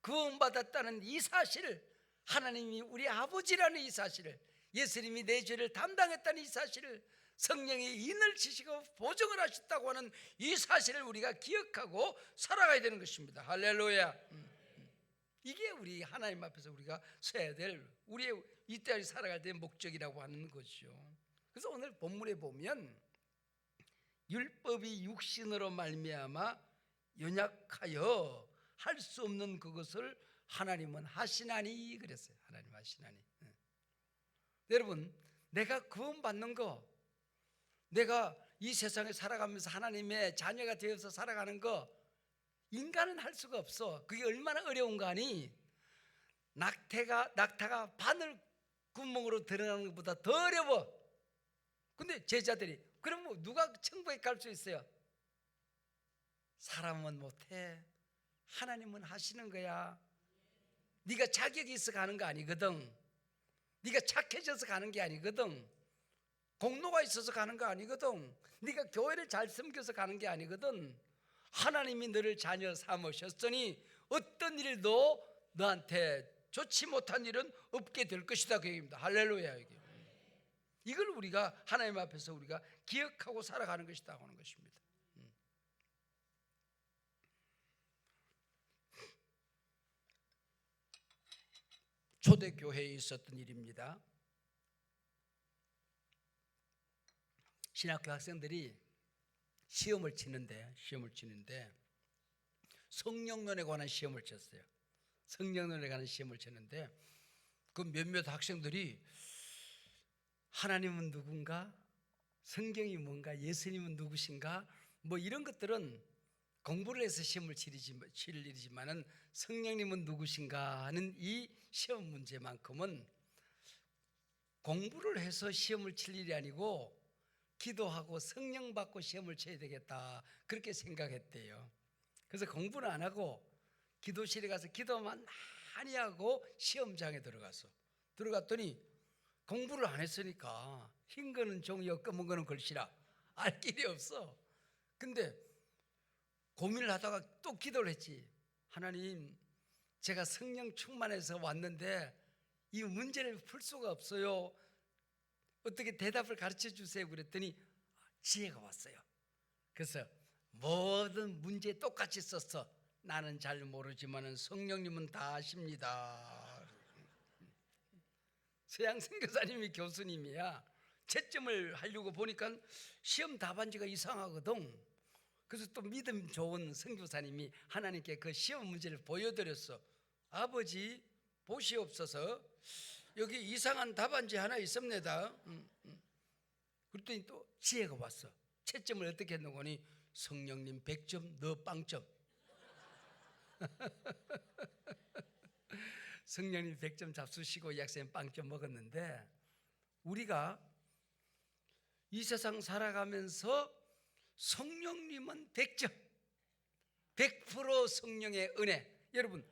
Speaker 1: 구원받았다는 이 사실을, 하나님이 우리 아버지라는 이 사실을, 예수님이 내 죄를 담당했다는 이 사실을, 성령이 인을 치시고 보증을 하셨다고 하는 이 사실을 우리가 기억하고 살아가야 되는 것입니다. 할렐루야. 이게 우리 하나님 앞에서 우리가 서야 될, 우리의 이때까지 살아갈 때 목적이라고 하는 것이죠. 그래서 오늘 본문에 보면 율법이 육신으로 말미암아 연약하여 할 수 없는 그것을 하나님은 하시나니 그랬어요. 하나님 하시나니. 여러분, 내가 구원받는 거, 내가 이 세상에 살아가면서 하나님의 자녀가 되어서 살아가는 거, 인간은 할 수가 없어. 그게 얼마나 어려운가 하니, 낙타가 바늘 구멍으로 들어가는 것보다 더 어려워. 근데 제자들이 그럼 뭐 누가 천국에 갈 수 있어요? 사람은 못해. 하나님은 하시는 거야. 네가 자격이 있어 가는 거 아니거든. 네가 착해져서 가는 게 아니거든. 공로가 있어서 가는 거 아니거든. 네가 교회를 잘 섬겨서 가는 게 아니거든. 하나님이 너를 자녀 삼으셨으니 어떤 일도 너한테 좋지 못한 일은 없게 될 것이다 그 얘기입니다. 할렐루야. 이걸 우리가 하나님 앞에서 우리가 기억하고 살아가는 것이다 하는 것입니다. 초대교회에 있었던 일입니다. 신학교 학생들이 시험을 치는데 성령론에 관한 시험을 쳤어요. 성령론에 관한 시험을 쳤는데 그 몇몇 학생들이 하나님은 누군가? 성경이 뭔가? 예수님은 누구신가? 뭐 이런 것들은 공부를 해서 시험을 치를 일이지만은 성령님은 누구신가 하는 이 시험 문제만큼은 공부를 해서 시험을 칠 일이 아니고 기도하고 성령 받고 시험을 쳐야 되겠다 그렇게 생각했대요. 그래서 공부는 안 하고 기도실에 가서 기도만 많이 하고 시험장에 들어갔더니 공부를 안 했으니까 흰 거는 종이요 검은 거는 글씨라 알 길이 없어. 근데 고민을 하다가 또 기도를 했지. 하나님, 제가 성령 충만해서 왔는데 이 문제를 풀 수가 없어요. 어떻게 대답을 가르쳐 주세요. 그랬더니 지혜가 왔어요. 그래서 모든 문제 똑같이 썼어. 나는 잘 모르지만 성령님은 다 아십니다. 서양 선교사님이 교수님이야. 채점을 하려고 보니까 시험 답안지가 이상하거든. 그래서 또 믿음 좋은 선교사님이 하나님께 그 시험 문제를 보여드렸어. 아버지 보시옵소서, 여기 이상한 답안지 하나 있습니다. 그랬더니 또 지혜가 왔어. 채점을 어떻게 했노 하니 성령님 100점 너 빵점. 성령님 100점 잡수시고 이 학생 빵점 먹었는데 우리가 이 세상 살아가면서 성령님은 100점 100% 성령의 은혜. 여러분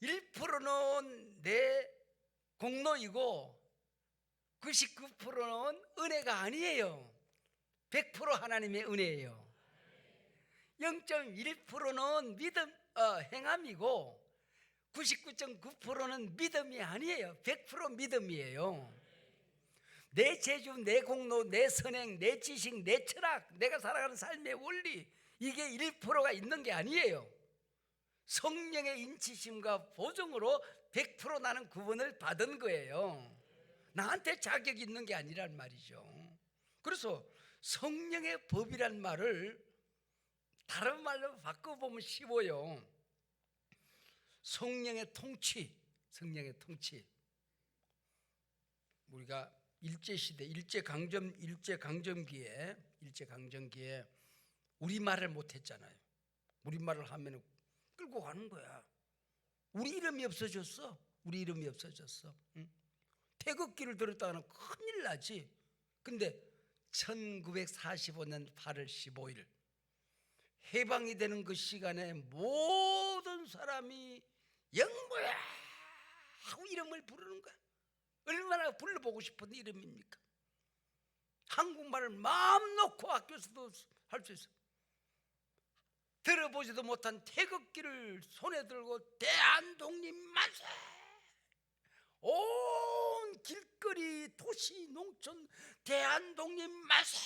Speaker 1: 1%는 내 공로이고 99%는 은혜가 아니에요. 100% 하나님의 은혜예요. 0.1%는 행함이고 99.9%는 믿음이 아니에요. 100% 믿음이에요. 내 재주, 내 공로, 내 선행, 내 지식, 내 철학, 내가 살아가는 삶의 원리, 이게 1%가 있는 게 아니에요. 성령의 인치심과 보증으로 100% 나는 구원을 받은 거예요. 나한테 자격이 있는 게 아니란 말이죠. 그래서 성령의 법이란 말을 다른 말로 바꿔보면 쉬워요. 성령의 통치. 우리가 일제시대, 일제강점기에 우리말을 못했잖아요. 우리말을 하면 끌고 가는 거야. 우리 이름이 없어졌어. 응? 태극기를 들었다가는 큰일 나지. 근데 1945년 8월 15일 해방이 되는 그 시간에 모든 사람이 영보야 하고 이름을 부르는 거야. 얼마나 불러보고 싶은 이름입니까? 한국말을 마음 놓고 학교에서도 할 수 있어. 들어보지도 못한 태극기를 손에 들고 대한독립 만세! 온 길거리, 도시, 농촌 대한독립 만세!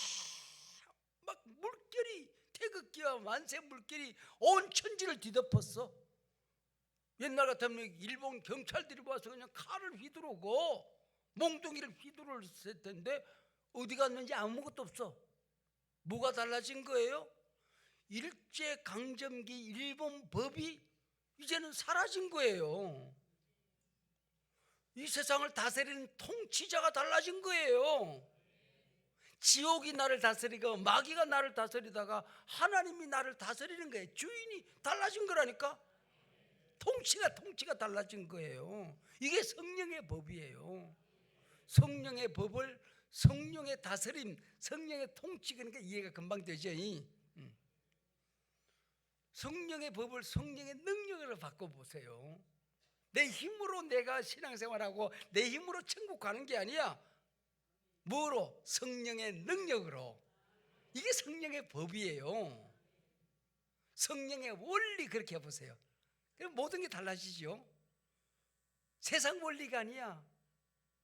Speaker 1: 막 물결이, 태극기와 만세 물결이 온 천지를 뒤덮었어. 옛날 같으면 일본 경찰들이 와서 그냥 칼을 휘두르고 몽둥이를 휘두르을 텐데 어디 갔는지 아무것도 없어. 뭐가 달라진 거예요? 일제강점기 일본 법이 이제는 사라진 거예요. 이 세상을 다스리는 통치자가 달라진 거예요. 지옥이 나를 다스리고 마귀가 나를 다스리다가 하나님이 나를 다스리는 거예요. 주인이 달라진 거라니까. 통치가 달라진 거예요. 이게 성령의 법이에요. 성령의 법을, 성령의 다스림, 성령의 통치, 그러니까 이해가 금방 되죠. 성령의 법을 성령의 능력으로 바꿔보세요. 내 힘으로 내가 신앙생활하고 내 힘으로 천국 가는 게 아니야. 뭐로? 성령의 능력으로. 이게 성령의 법이에요. 성령의 원리, 그렇게 해보세요. 그럼 모든 게 달라지죠. 세상 원리가 아니야.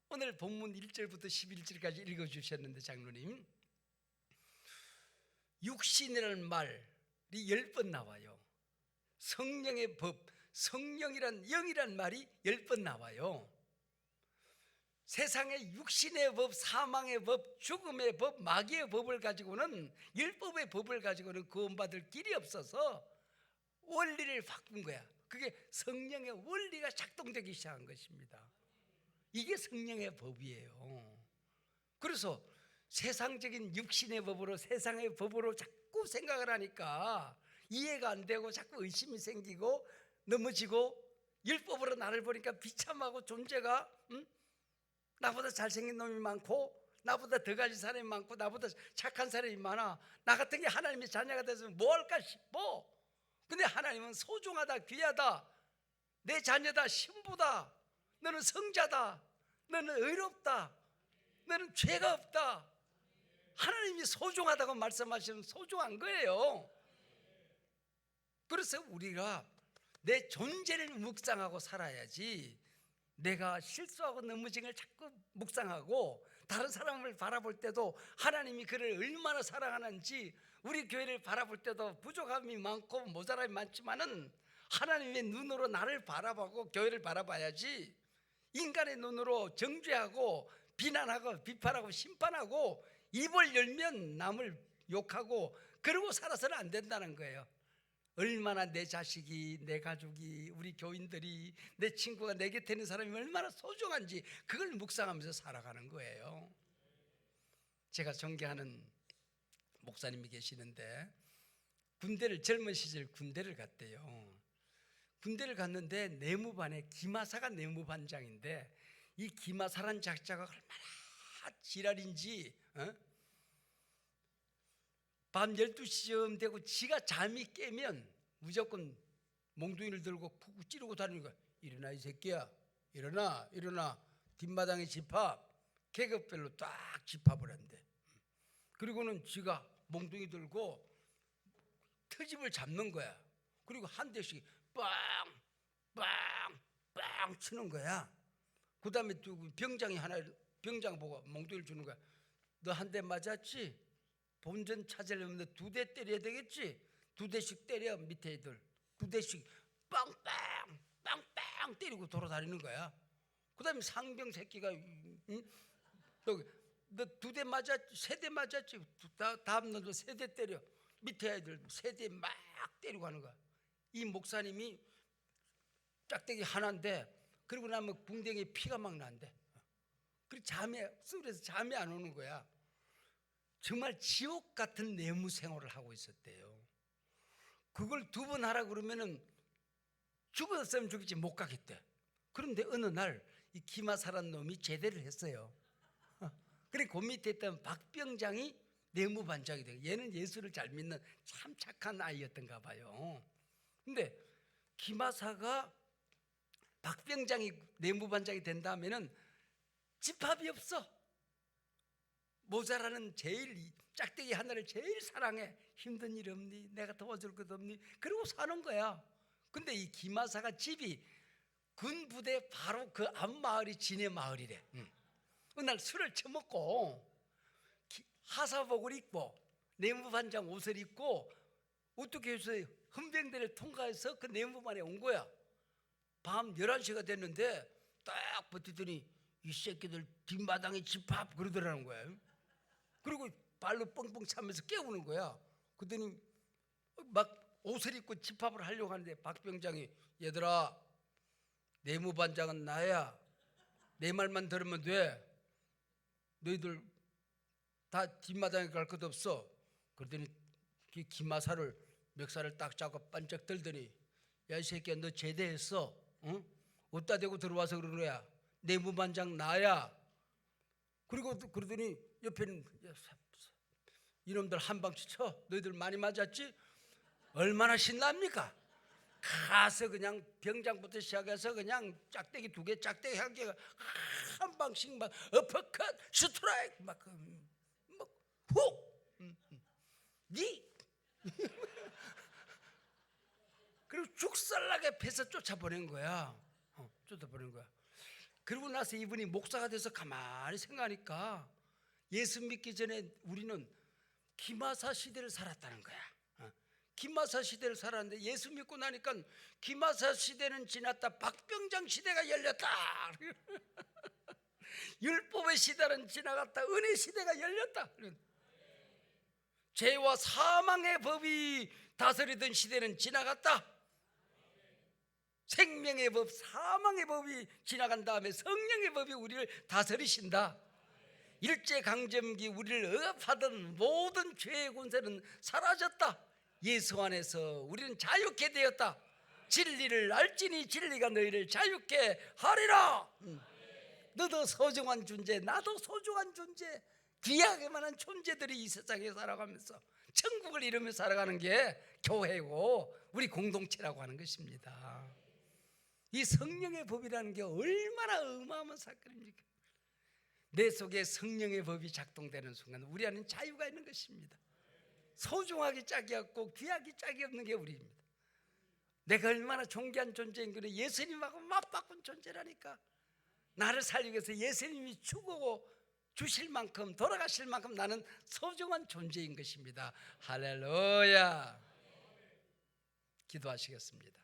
Speaker 1: 오늘 본문 1절부터 11절까지 읽어주셨는데 장로님, 육신이라는 말이 10번 나와요. 성령의 법, 성령이란 영이란 말이 10번 나와요. 세상의 육신의 법, 사망의 법, 죽음의 법, 마귀의 법을 가지고는, 율법의 법을 가지고는 구원받을 길이 없어서 원리를 바꾼 거야. 그게 성령의 원리가 작동되기 시작한 것입니다. 이게 성령의 법이에요. 그래서 세상적인 육신의 법으로, 세상의 법으로 자꾸 생각을 하니까 이해가 안 되고 자꾸 의심이 생기고 넘어지고, 율법으로 나를 보니까 비참하고 존재가 나보다 잘생긴 놈이 많고, 나보다 더 가진 사람이 많고, 나보다 착한 사람이 많아. 나 같은 게 하나님의 자녀가 됐으면 뭐 할까 싶어. 근데 하나님은 소중하다, 귀하다, 내 자녀다, 신부다, 너는 성자다, 너는 의롭다, 너는 죄가 없다. 하나님이 소중하다고 말씀하시면 소중한 거예요. 그래서 우리가 내 존재를 묵상하고 살아야지, 내가 실수하고 넘어진 걸 자꾸 묵상하고 다른 사람을 바라볼 때도 하나님이 그를 얼마나 사랑하는지, 우리 교회를 바라볼 때도 부족함이 많고 모자람이 많지만은 하나님의 눈으로 나를 바라보고 교회를 바라봐야지, 인간의 눈으로 정죄하고 비난하고 비판하고 심판하고 입을 열면 남을 욕하고 그러고 살아서는 안 된다는 거예요. 얼마나 내 자식이, 내 가족이, 우리 교인들이, 내 친구가, 내 곁에 있는 사람이 얼마나 소중한지 그걸 묵상하면서 살아가는 거예요. 제가 존경하는 목사님이 계시는데, 젊은 시절 군대를 갔대요. 군대를 갔는데 내무반에 김하사가 내무반장인데, 이 김하사란 작자가 얼마나 지랄인지, 밤 12시쯤 되고 지가 잠이 깨면 무조건 몽둥이를 들고 쿡쿡 찌르고 다니는 거야. 일어나 이 새끼야, 일어나, 뒷마당에 집합. 계급별로 딱 집합을 한대. 그리고는 지가 몽둥이 들고 트집을 잡는 거야. 그리고 한 대씩 빵 치는 거야. 그 다음에 또 병장 보고 몽둥이를 주는 거야. 너 한 대 맞았지? 본전 찾으려면 2대 때려야 되겠지? 2대씩 때려. 밑에 애들 2대씩 빵빵 때리고 돌아다니는 거야. 그 다음에 상병 새끼가 너 2대 맞았지? 3대 맞았지? 다음 너도 3대 때려. 밑에 애들 3대 막 때리고 하는 거야. 이 목사님이 짝대기 하나인데, 그러고 나면 궁뎅이에 피가 막 난대. 그래서 술에서 잠이 안 오는 거야. 정말 지옥 같은 내무 생활을 하고 있었대요. 그걸 2번 하라 그러면은 죽었으면 죽겠지 못 가겠대. 그런데 어느 날 이 기마사란 놈이 제대를 했어요. 그래 그 밑에 있던 박병장이 내무반장이 되고, 얘는 예수를 잘 믿는 참 착한 아이였던가 봐요. 근데 기마사가 박병장이 내무반장이 된다면은 집합이 없어. 모자라는 제일 짝대기 하나를 제일 사랑해. 힘든 일 없니? 내가 도와줄 것 없니? 그러고 사는 거야. 근데 이 기마사가 집이 군부대 바로 그 앞마을이 지네 마을이래. 어느 날 술을 처먹고 하사복을 입고 내무반장 옷을 입고 어떻게 해서 헌병대를 통과해서 그 내무반에 온 거야. 밤 11시가 됐는데 딱 버티더니 이 새끼들 뒷마당에 집합 그러더라는 거야. 그리고 발로 뻥뻥 차면서 깨우는 거야. 그랬더니 막 옷을 입고 집합을 하려고 하는데 박병장이, 얘들아, 내무반장은 나야. 내 말만 들으면 돼. 너희들 다 뒷마당에 갈 것 없어. 그랬더니 기마사를 멱살을 딱 잡고 반짝 들더니 야, 이 새끼야, 너 제대했어? 응? 어디다 대고 들어와서 그러는 거야? 내무반장 나야. 그리고 그러더니 옆에는 이놈들 한 방씩 쳐. 너희들 많이 맞았지? 얼마나 신납니까? 가서 그냥 병장부터 시작해서 그냥 짝대기 2개, 짝대기 1개, 한 방씩 막 어퍼컷, 스트라이크 막 훅, 니. 그리고 죽살나게 패서 쫓아보낸 거야. 쫓아보낸 거야. 그러고 나서 이분이 목사가 돼서 가만히 생각하니까 예수 믿기 전에 우리는 기마사 시대를 살았다는 거야. 기마사 시대를 살았는데 예수 믿고 나니까 기마사 시대는 지났다, 박병장 시대가 열렸다. 율법의 시대는 지나갔다, 은혜 시대가 열렸다. 죄와 사망의 법이 다스리던 시대는 지나갔다. 생명의 법, 사망의 법이 지나간 다음에 성령의 법이 우리를 다스리신다. 일제강점기 우리를 억압하던 모든 죄의 권세는 사라졌다. 예수 안에서 우리는 자유케 되었다. 진리를 알지니 진리가 너희를 자유케 하리라. 너도 소중한 존재, 나도 소중한 존재, 귀하게만한 존재들이 이 세상에 살아가면서 천국을 이루며 살아가는 게 교회고 우리 공동체라고 하는 것입니다. 이 성령의 법이라는 게 얼마나 어마어마한 사건입니까? 내 속에 성령의 법이 작동되는 순간 우리 안에는 자유가 있는 것입니다. 소중하기 짝이 없고 귀하기 짝이 없는 게 우리입니다. 내가 얼마나 존귀한 존재인 거는 예수님하고 맞바꾼 존재라니까. 나를 살리기 위해서 예수님이 죽고 주실 만큼, 돌아가실 만큼 나는 소중한 존재인 것입니다. 할렐루야. 기도하시겠습니다.